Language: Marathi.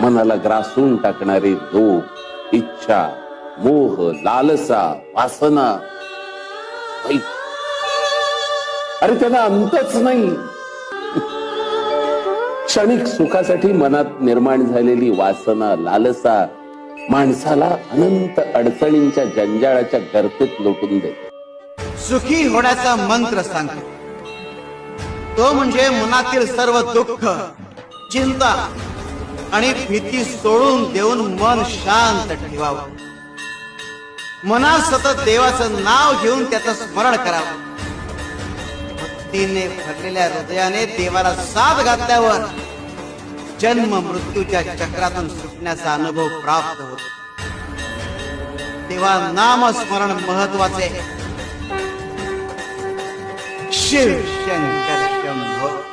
मनाला ग्रासून टाकणारी झोप, इच्छा, मोह, लालसा, वासना, अरे त्यांना अंतच नाही. क्षणिक सुखासाठी मनात निर्माण झालेली वासना, लालसा माणसाला अनंत अडचणींच्या जंजाळाच्या गर्तेत लोटून देते. सुखी होण्याचा मंत्र सांगतो तो म्हणजे मनातील सर्व दुःख, चिंता आणि भीती सोडून देऊन मन शांत ठेवावं. मनात सतत देवाचं नाव घेऊन त्याचं स्मरण करावं. भक्तीने भरलेल्या हृदयाने देवाला साथ घातल्यावर जन्म मृत्यूच्या चक्रातून सुटण्याचा अनुभव प्राप्त होतो. तेव्हा नामस्मरण महत्वाचे. शिव शंकर शंभो.